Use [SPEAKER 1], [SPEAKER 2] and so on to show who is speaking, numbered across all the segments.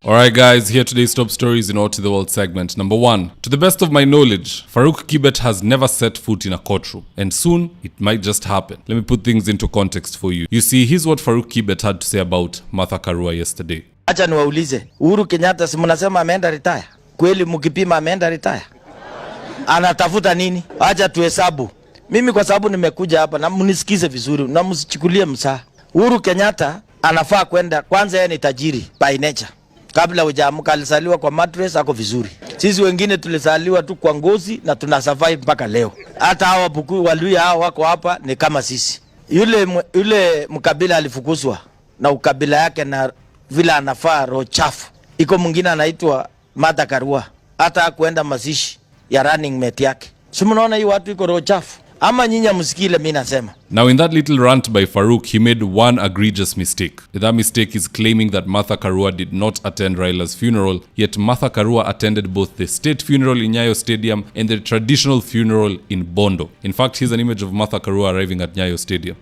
[SPEAKER 1] Alright guys, here today's top stories in All to the World segment. Number 1. To the best of my knowledge, Farouk Kibet has never set foot in a courtroom. And soon, it might just happen. Let me put things into context for you. You see, here's what Farouk Kibet had to say about Martha Karua yesterday.
[SPEAKER 2] Acha niwaulize, Uhuru Kenyatta si mnasema ameenda retire? Kweli mkipima ameenda retire? Anatafuta nini? Acha tuhesabu. Mimi kwa sababu nimekuja hapa na mnisikize vizuri na msichukulie msaa. Uhuru Kenyatta anafaa kwenda, kwanza yeye ni tajiri by nature. Kabla hujaamka alizaliwa kwa mattress, ako vizuri. Sisi wengine tulizaliwa tu kwa ngozi na tuna survive mpaka leo. Hata hawa Bukuyu Waluya hao wako hapa ni kama sisi. Yule mkabila alifukuzwa na ukabila yake na vile anafaa roho chafu. Iko mwingine anaitwa Martha Karua. Hata hakuenda mazishi ya running mate yake. Si mnaona hii watu iko roho chafu? Ama nyinya msikile mimi nasema.
[SPEAKER 1] Now in that little rant by Farouk, he made one egregious mistake. That mistake is claiming that Martha Karua did not attend Raila's funeral, yet Martha Karua attended both the state funeral in Nyayo Stadium and the traditional funeral in Bondo. In fact, here's an image of Martha Karua arriving at Nyayo Stadium.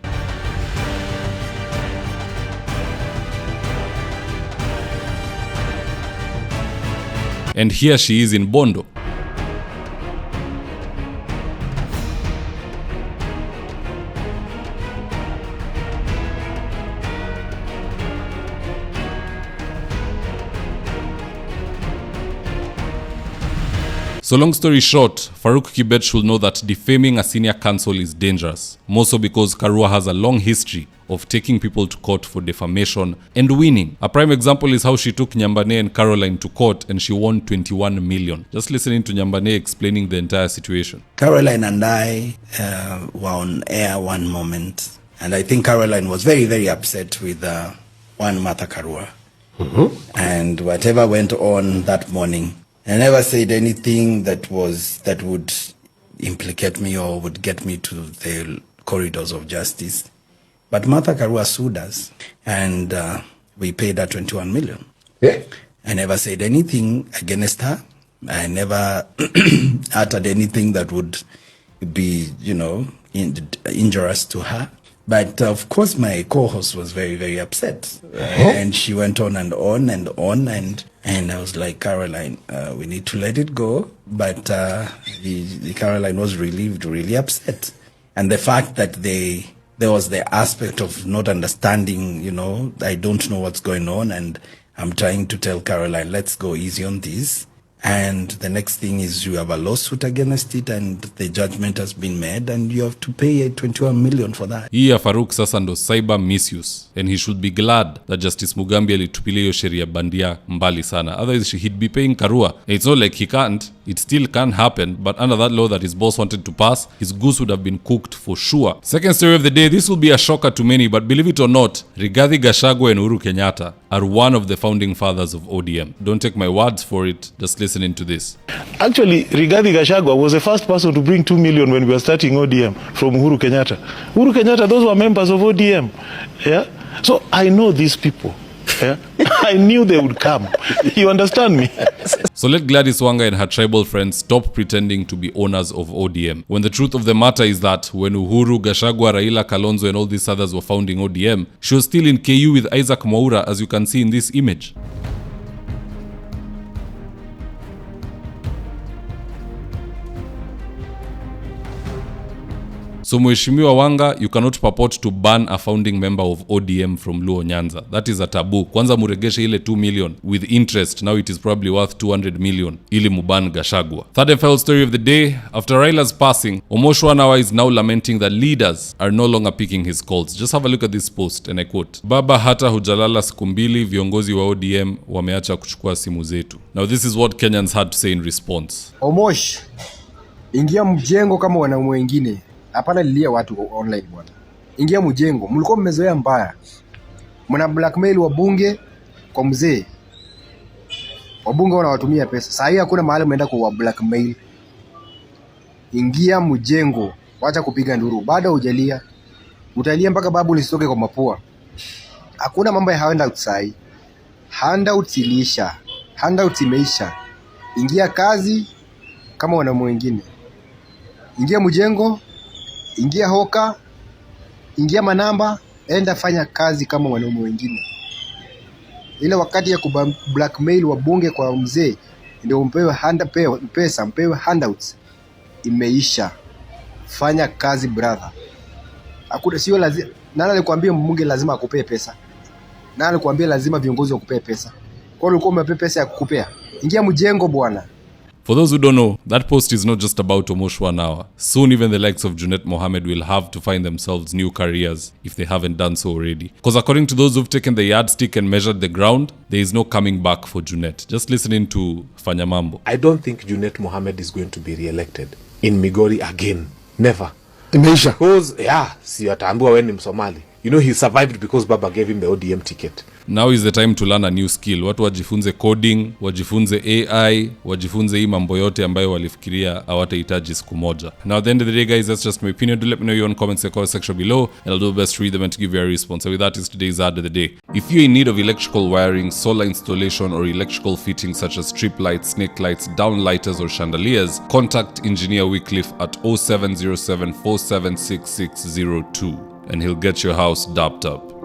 [SPEAKER 1] And here she is in Bondo. So long story short, Farouk Kibet should know that defaming a senior counsel is dangerous. More so because Karua has a long history of taking people to court for defamation and winning. A prime example is how she took Nyambane and Caroline to court and she won 21 million. Just listening to Nyambane explaining the entire situation.
[SPEAKER 3] Caroline and I were on air one moment, and I think Caroline was very, very upset with one Martha Karua. And whatever went on that morning, I never said anything that would implicate me or would get me to the corridors of justice. But Martha Karua sued us, and we paid her 21 million.
[SPEAKER 4] Yeah.
[SPEAKER 3] I never said anything against her. I never uttered anything that would be, injurious to her. But of course, my co-host was very, very upset, and she went on and on and on, and I was like, Caroline, we need to let it go. But the Caroline was relieved, really upset, and the fact that there was the aspect of not understanding, I don't know what's going on, and I'm trying to tell Caroline, let's go easy on this. And the next thing is you have a lawsuit against it, and the judgment has been made, and you have to pay 21 million for that.
[SPEAKER 1] Hii ya Farouk sasa ndo cyber misuse, and he should be glad that Justice Mugambi alitupilia hiyo sheria bandia mbali sana. Otherwise he'd be paying Karua. It's not like he can't, it still can happen, but under that law that his boss wanted to pass, his goose would have been cooked for sure. Second story of the day, this will be a shocker to many, but believe it or not, Rigathi Gachagua and Uhuru Kenyatta are one of the founding fathers of ODM. Don't take my words for it, just listen into this.
[SPEAKER 5] Actually, Rigathi Gachagua was the first person to bring 2 million when we were starting ODM from Uhuru Kenyatta. Uhuru Kenyatta, those were members of ODM. Yeah? So I know these people. Yeah? I knew they would come. You understand me?
[SPEAKER 1] So let Gladys Wanga and her tribal friends stop pretending to be owners of ODM, when the truth of the matter is that when Uhuru, Gachagua, Raila, Kalonzo and all these others were founding ODM, she was still in KU with Isaac Mwaura, as you can see in this image. So Mheshimiwa Wanga, you cannot purport to ban a founding member of ODM from Luo Nyanza. That is a taboo. Kwanza muregeshe ile 2 million with interest. Now it is probably worth 200 million. Ili muban Gachagua. Third and final story of the day. After Raila's passing, Omoshwanawa is now lamenting that leaders are no longer picking his calls. Just have a look at this post and I quote, "Baba hata hujalala siku mbili, viongozi wa ODM wameacha kuchukua simu zetu." Now this is what Kenyans had to say in response.
[SPEAKER 4] Omosh, ingia mjengo kama wanaume wengine. Hapana lilia watu online bwana. Ingia mjengo. Mlikuwa mmezoea mbaya. Mna blackmail wabunge kwa mzee. Wabunge wanawatumia pesa. Sasa hii hakuna mahali mnaenda kwa blackmail. Ingia mjengo. Wacha kupiga nduru. Bado hujalia. Utalia mpaka babu lisitoke kwa mapua. Hakuna mambo ya handout sasa hii. Handout ilisha. Handout imeisha. Ingia kazi kama wanaume wengine. Ingia mjengo. Ingia hoka, ingia manamba, enda fanya kazi kama wanaume wengine. Ile wakati ya blackmail wabunge kwa mzee ndio mpewe pesa, mpewe handouts, imeisha. Fanya kazi brother. Hakuna, sio lazima. Nani alikwambia mbunge lazima akupee pesa? Nani alikwambia lazima viongozi wakupee pesa? Kwa ulikuwa umepewa pesa ya kukupea? Ingia mjengo bwana.
[SPEAKER 1] For those who don't know, that post is not just about Omosh 1 hour. Soon even the likes of Junet Mohammed will have to find themselves new careers if they haven't done so already. Because according to those who've taken the yardstick and measured the ground, there is no coming back for Junet. Just listening to Fanyamambo.
[SPEAKER 6] I don't think Junet Mohammed is going to be re-elected in Migori again. Never.
[SPEAKER 7] Imeisha.
[SPEAKER 6] Because, si ataambiwa wewe ni Msomali. You know, he survived because Baba gave him the ODM ticket.
[SPEAKER 1] Now is the time to learn a new skill. Watu wajifunze coding, wajifunze AI, wajifunze hii mambo yote ambayo walifikiria hawatahitaji siku moja. Now at the end of the day guys, that's just my opinion. Do let me know your own comments in the comment section below and I'll do the best to read them and to give you a response. So with that is today's ad of the day. If you're in need of electrical wiring, solar installation or electrical fittings such as strip lights, snake lights, downlighters or chandeliers, contact Engineer Wycliffe at 0707 476602 and he'll get your house dapped up.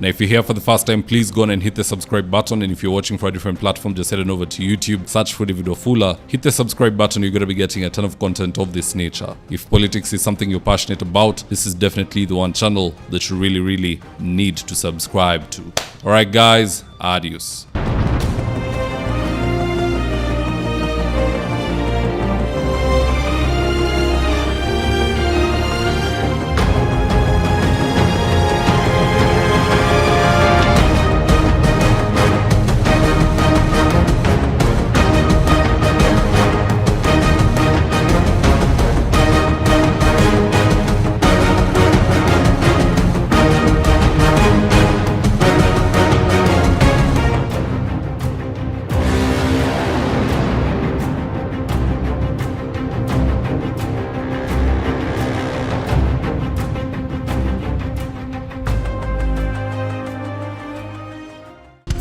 [SPEAKER 1] Now, if you're here for the first time, please go on and hit the subscribe button. And if you're watching for a different platform, just head on over to YouTube, search for Davidwafula, hit the subscribe button. You're going to be getting a ton of content of this nature. If politics is something you're passionate about, this is definitely the one channel that you really, really need to subscribe to. All right, guys, adios.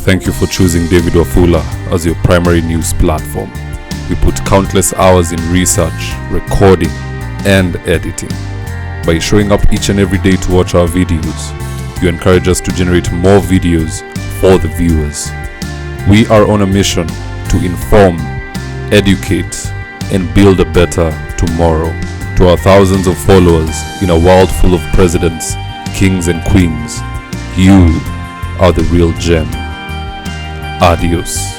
[SPEAKER 1] Thank you for choosing Davidwafula as your primary news platform. We put countless hours in research, recording, and editing. By showing up each and every day to watch our videos, you encourage us to generate more videos for the viewers. We are on a mission to inform, educate, and build a better tomorrow. To our thousands of followers in a world full of presidents, kings, and queens, you are the real gem. Adios.